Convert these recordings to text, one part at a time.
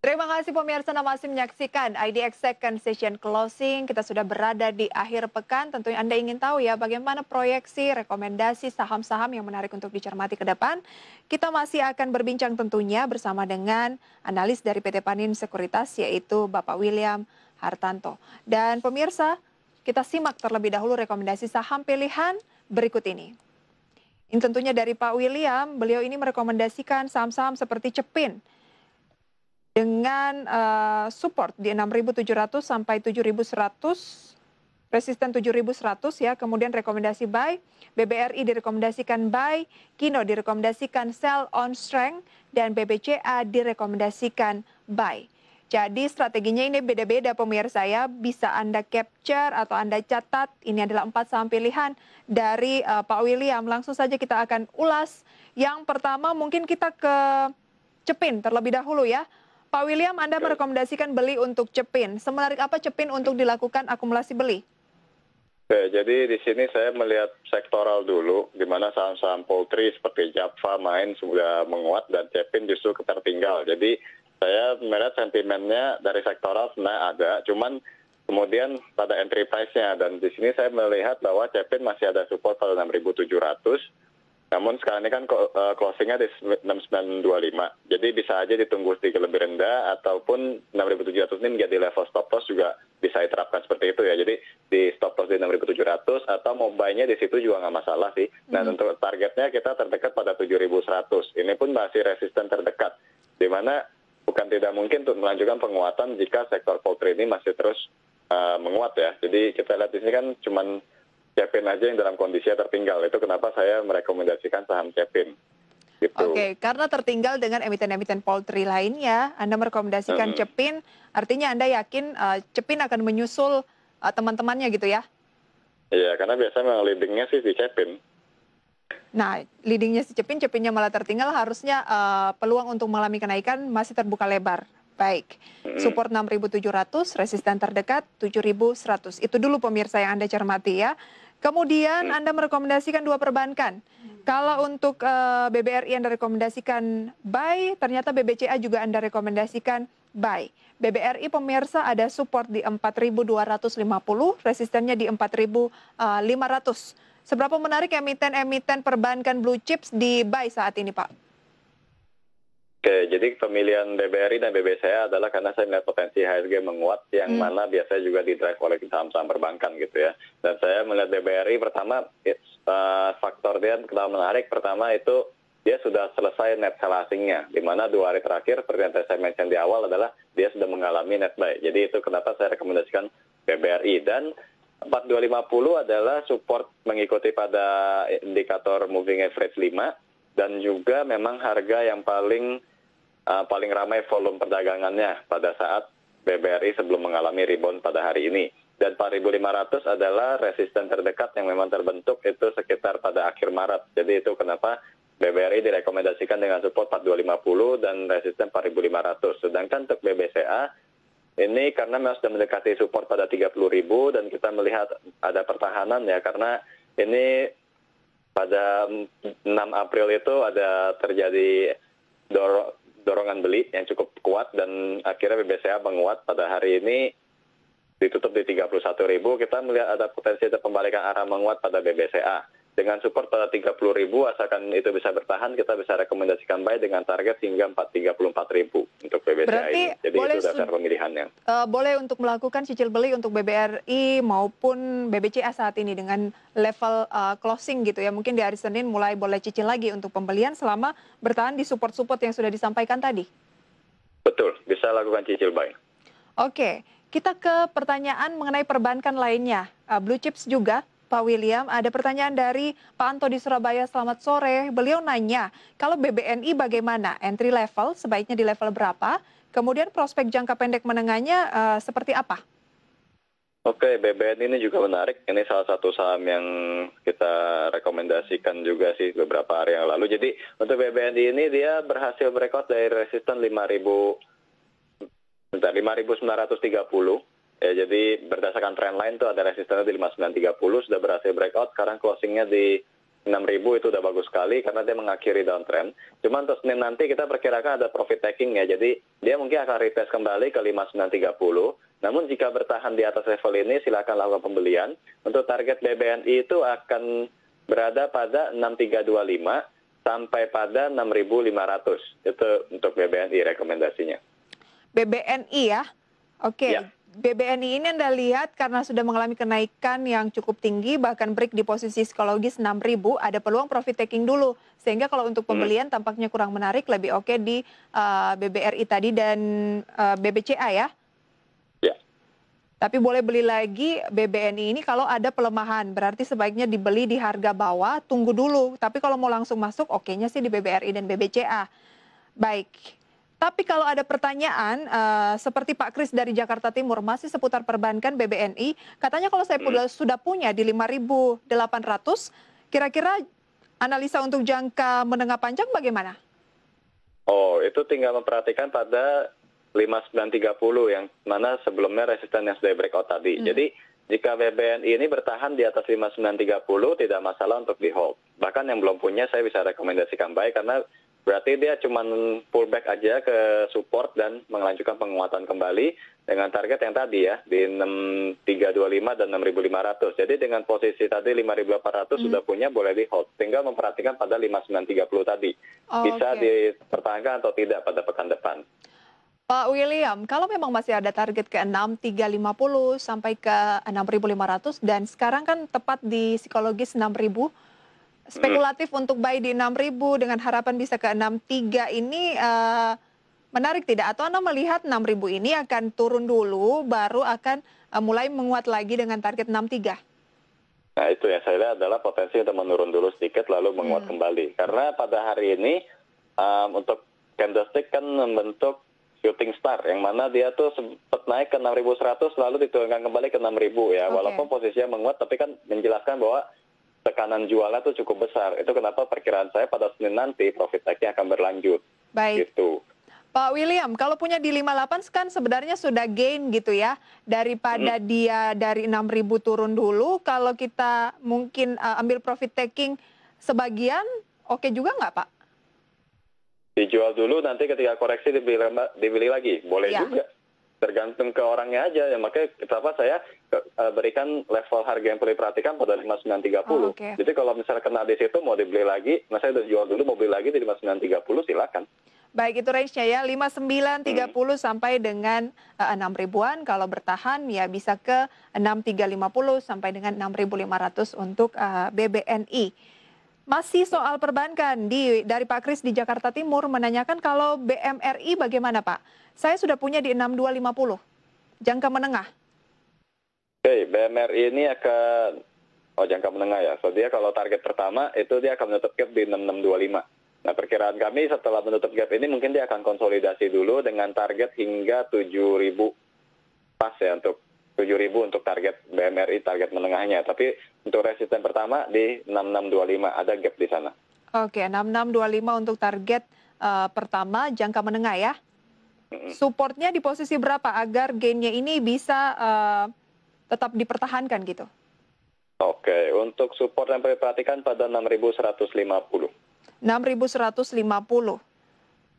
Terima kasih pemirsa yang masih menyaksikan IDX Second Session Closing. Kita sudah berada di akhir pekan. Tentunya Anda ingin tahu ya bagaimana proyeksi, rekomendasi saham-saham yang menarik untuk dicermati ke depan. Kita masih akan berbincang tentunya bersama dengan analis dari PT Panin Sekuritas yaitu Bapak William Hartanto. Dan pemirsa, kita simak terlebih dahulu rekomendasi saham pilihan berikut ini. Ini tentunya dari Pak William, beliau ini merekomendasikan saham-saham seperti Cepin dengan support di 6.700 sampai 7.100, resisten 7.100 ya, kemudian rekomendasi buy, BBRI direkomendasikan buy, Kino direkomendasikan sell on strength, dan BBCA direkomendasikan buy. Jadi strateginya ini beda-beda pemirsa ya, bisa Anda capture atau Anda catat, ini adalah 4 saham pilihan dari Pak William. Langsung saja kita akan ulas. Yang pertama mungkin kita ke Cepin terlebih dahulu ya. Pak William, Anda merekomendasikan beli untuk Cepin. Semenarik apa Cepin untuk dilakukan akumulasi beli? Oke, jadi di sini saya melihat sektoral dulu, di mana saham-saham poultry seperti Java, Main sudah menguat dan Cepin justru tertinggal. Jadi saya melihat sentimennya dari sektoral sebenarnya ada, cuman kemudian pada entry price-nya, dan di sini saya melihat bahwa Cepin masih ada support pada 6.700. Namun sekarang ini kan closingnya di 6925, jadi bisa aja ditunggu sedikit lebih rendah, ataupun 6.700 ini menjadi level stop loss juga bisa diterapkan seperti itu ya. Jadi di stop loss di 6.700 atau mau buy-nya di situ juga nggak masalah sih. Nah untuk targetnya kita terdekat pada 7.100, ini pun masih resisten terdekat, di mana bukan tidak mungkin untuk melanjutkan penguatan jika sektor poultry ini masih terus menguat ya. Jadi kita lihat di sini kan cuman Cepin aja yang dalam kondisi tertinggal. Itu kenapa saya merekomendasikan saham Cepin. Gitu. Oke, karena tertinggal dengan emiten-emiten poultry lainnya, Anda merekomendasikan Cepin, artinya Anda yakin Cepin akan menyusul teman-temannya gitu ya? Iya, karena biasanya memang leadingnya sih di Cepin. Nah, leadingnya si Cepin, Cepinnya malah tertinggal, harusnya peluang untuk mengalami kenaikan masih terbuka lebar. Baik, support 6.700, resisten terdekat 7.100. Itu dulu pemirsa yang Anda cermati ya. Kemudian Anda merekomendasikan 2 perbankan. Kalau untuk BBRI Anda rekomendasikan buy, ternyata BBCA juga Anda rekomendasikan buy. BBRI pemirsa ada support di 4.250, resistennya di 4.500. Seberapa menarik emiten-emiten perbankan blue chips di buy saat ini, Pak? Oke, jadi pemilihan BBRI dan BBCA adalah karena saya melihat potensi IHSG menguat, yang mana biasanya juga didrive oleh saham-saham perbankan gitu ya. Dan saya melihat BBRI pertama, faktor dia kenapa menarik, pertama itu dia sudah selesai net sell asingnya, di mana 2 hari terakhir, seperti yang saya mention di awal, adalah dia sudah mengalami net buy. Jadi itu kenapa saya rekomendasikan BBRI. Dan 4250 adalah support mengikuti pada indikator moving average 5, dan juga memang harga yang paling ramai volume perdagangannya pada saat BBRI sebelum mengalami rebound pada hari ini. Dan 4.500 adalah resisten terdekat yang memang terbentuk itu sekitar pada akhir Maret. Jadi itu kenapa BBRI direkomendasikan dengan support 4.250 dan resisten 4.500. Sedangkan untuk BBCA ini karena memang sudah mendekati support pada 30.000 dan kita melihat ada pertahanan ya, karena ini pada 6 April itu ada terjadi dorongan beli yang cukup kuat, dan akhirnya BBCA menguat pada hari ini ditutup di 31.000. Kita melihat ada potensi pembalikan arah menguat pada BBCA. Dengan support pada 30.000, asalkan itu bisa bertahan, kita bisa rekomendasikan buy dengan target hingga 34.000 untuk BBCA. Berarti ini. Jadi itu dasar pemilihannya. Boleh untuk melakukan cicil beli untuk BBRI maupun BBCA saat ini dengan level closing gitu ya. Mungkin di hari Senin mulai boleh cicil lagi untuk pembelian selama bertahan di support-support yang sudah disampaikan tadi. Betul, bisa lakukan cicil buy. Oke, kita ke pertanyaan mengenai perbankan lainnya. Blue chips juga, Pak William. Ada pertanyaan dari Pak Anto di Surabaya, selamat sore. Beliau nanya, kalau BBNI bagaimana? Entry level, sebaiknya di level berapa? Kemudian prospek jangka pendek menengahnya seperti apa? Oke, BBNI ini juga menarik. Ini salah satu saham yang kita rekomendasikan juga sih beberapa hari yang lalu. Jadi untuk BBNI ini dia berhasil breakout dari resisten 5.930. Ya, jadi berdasarkan trend line itu ada resistennya di 5930, sudah berhasil breakout, sekarang closingnya di 6.000 itu udah bagus sekali karena dia mengakhiri downtrend. Cuman untuk Senin nanti kita perkirakan ada profit taking ya. Jadi dia mungkin akan retest kembali ke 5930. Namun jika bertahan di atas level ini silakan lakukan pembelian. Untuk target BBNI itu akan berada pada 6325 sampai pada 6.500. Itu untuk BBNI rekomendasinya. BBNI ya? Oke. Ya. BBNI ini Anda lihat karena sudah mengalami kenaikan yang cukup tinggi, bahkan break di posisi psikologis 6.000, ada peluang profit taking dulu. Sehingga kalau untuk pembelian tampaknya kurang menarik, lebih oke di BBRI tadi dan BBCA ya? Ya. Tapi boleh beli lagi BBNI ini kalau ada pelemahan, berarti sebaiknya dibeli di harga bawah, tunggu dulu. Tapi kalau mau langsung masuk, okenya sih di BBRI dan BBCA. Baik. Tapi kalau ada pertanyaan, seperti Pak Kris dari Jakarta Timur, masih seputar perbankan BBNI, katanya kalau saya sudah punya di 5.800, kira-kira analisa untuk jangka menengah panjang bagaimana? Oh, itu tinggal memperhatikan pada 5930 yang mana sebelumnya resisten yang sudah breakout tadi. Jadi jika BBNI ini bertahan di atas 5930 tidak masalah untuk di hold. Bahkan yang belum punya saya bisa rekomendasikan buy karena berarti dia cuma pullback aja ke support dan melanjutkan penguatan kembali dengan target yang tadi ya di 6325 dan 6500. Jadi dengan posisi tadi 5800 sudah punya boleh di hold. Tinggal memperhatikan pada 5930 tadi. Bisa dipertahankan atau tidak pada pekan depan. Pak William, kalau memang masih ada target ke 6350 sampai ke 6500 dan sekarang kan tepat di psikologis 6000, spekulatif untuk buy di 6.000 dengan harapan bisa ke 63 ini menarik tidak? Atau Anda melihat 6.000 ini akan turun dulu baru akan mulai menguat lagi dengan target 63? Nah itu yang saya lihat adalah potensi untuk menurun dulu sedikit lalu menguat kembali. Karena pada hari ini untuk candlestick kan membentuk shooting star yang mana dia tuh sempat naik ke 6.100 lalu diturunkan kembali ke 6.000 ya. Walaupun posisinya menguat tapi kan menjelaskan bahwa tekanan jualnya itu cukup besar. Itu kenapa perkiraan saya pada Senin nanti profit taking akan berlanjut. Baik. Gitu. Pak William, kalau punya di 58 kan sebenarnya sudah gain gitu ya. Daripada dia dari 6.000 turun dulu, kalau kita mungkin ambil profit taking sebagian, oke juga nggak Pak? Dijual dulu nanti ketika koreksi dibeli lagi. Boleh juga. Tergantung ke orangnya aja ya, makanya kenapa saya berikan level harga yang perlu diperhatikan pada 5930. Jadi kalau misalnya kena di situ mau dibeli lagi, nah saya udah jual dulu mau beli lagi di 5930 silakan. Baik, itu range-nya ya 5930 sampai dengan 6.000-an, kalau bertahan ya bisa ke 6350 sampai dengan 6.500 untuk BBNI. Masih soal perbankan, dari Pak Kris di Jakarta Timur menanyakan kalau BMRI bagaimana Pak? Saya sudah punya di 6250, jangka menengah. Oke, BMRI ini akan, jangka menengah ya. So dia kalau target pertama itu dia akan menutup gap di 6625. Nah perkiraan kami setelah menutup gap ini mungkin dia akan konsolidasi dulu dengan target hingga 7.000 pas ya untuk 7.000 untuk target BMRI, target menengahnya. Tapi untuk resisten pertama di 6625, ada gap di sana. Oke, 6625 untuk target pertama jangka menengah ya. Supportnya di posisi berapa agar gainnya ini bisa tetap dipertahankan gitu? Oke, untuk support yang perlu diperhatikan pada 6.150. 6.150.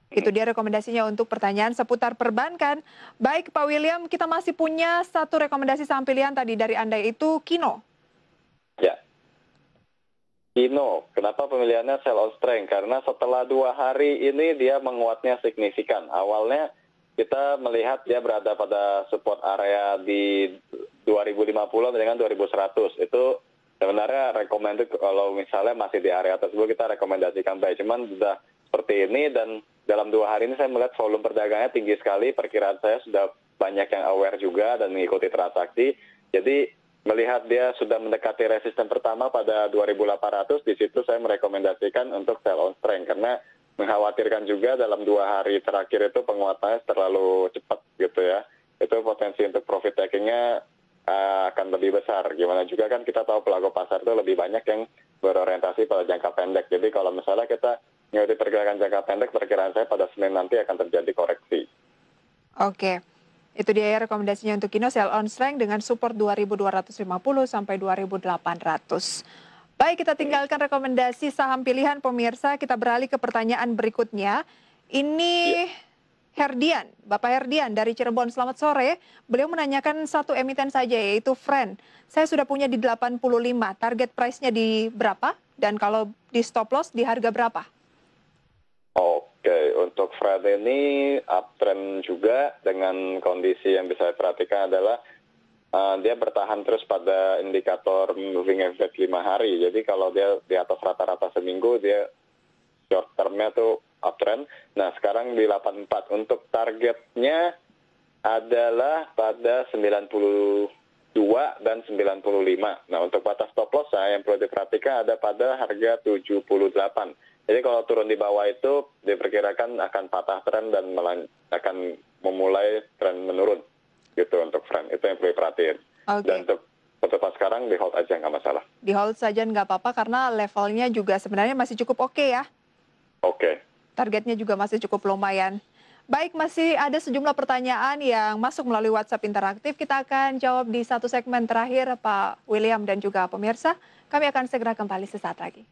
Itu dia rekomendasinya untuk pertanyaan seputar perbankan. Baik Pak William, kita masih punya satu rekomendasi saham pilihan tadi dari Anda, itu Kino. Ya. Kino, kenapa pemilihannya sell on strength? Karena setelah 2 hari ini dia menguatnya signifikan. Awalnya kita melihat dia berada pada support area di 2050 dengan 2100. Itu sebenarnya recommended kalau misalnya masih di area tersebut kita rekomendasikan buy. Cuman sudah seperti ini dan dalam 2 hari ini saya melihat volume perdagangnya tinggi sekali. Perkiraan saya sudah banyak yang aware juga dan mengikuti transaksi. Jadi melihat dia sudah mendekati resisten pertama pada 2800, di situ saya merekomendasikan untuk sell on strength karena mengkhawatirkan juga dalam 2 hari terakhir itu penguatannya terlalu cepat gitu ya. Itu potensi untuk profit takingnya akan lebih besar. Gimana juga kan kita tahu pelaku pasar itu lebih banyak yang berorientasi pada jangka pendek. Jadi kalau misalnya kita mengikuti pergerakan jangka pendek, perkiraan saya pada Senin nanti akan terjadi koreksi. Oke, itu dia ya rekomendasinya untuk Kino, sell on strength dengan support 2250 sampai 2800. Baik, kita tinggalkan rekomendasi saham pilihan pemirsa, kita beralih ke pertanyaan berikutnya. Iya. Ini Herdian, Bapak Herdian dari Cirebon, selamat sore. Beliau menanyakan satu emiten saja yaitu Friend. Saya sudah punya di 85, target price-nya di berapa? Dan kalau di stop loss di harga berapa? Oke, untuk Friday ini uptrend juga dengan kondisi yang bisa saya perhatikan adalah dia bertahan terus pada indikator moving average 5 hari. Jadi kalau dia di atas rata-rata seminggu, dia short term-nya tuh uptrend. Nah, sekarang di 84. Untuk targetnya adalah pada 92 dan 95. Nah, untuk batas stop loss yang perlu diperhatikan ada pada harga 78. Jadi kalau turun di bawah itu diperkirakan akan patah tren dan akan memulai tren menurun gitu untuk Friend. Itu yang perlu diperhatiin. Dan untuk pas sekarang di hold aja nggak masalah. Di hold saja nggak apa-apa karena levelnya juga sebenarnya masih cukup oke ya. Oke. Targetnya juga masih cukup lumayan. Baik, masih ada sejumlah pertanyaan yang masuk melalui WhatsApp interaktif. Kita akan jawab di satu segmen terakhir, Pak William dan juga pemirsa. Kami akan segera kembali sesaat lagi.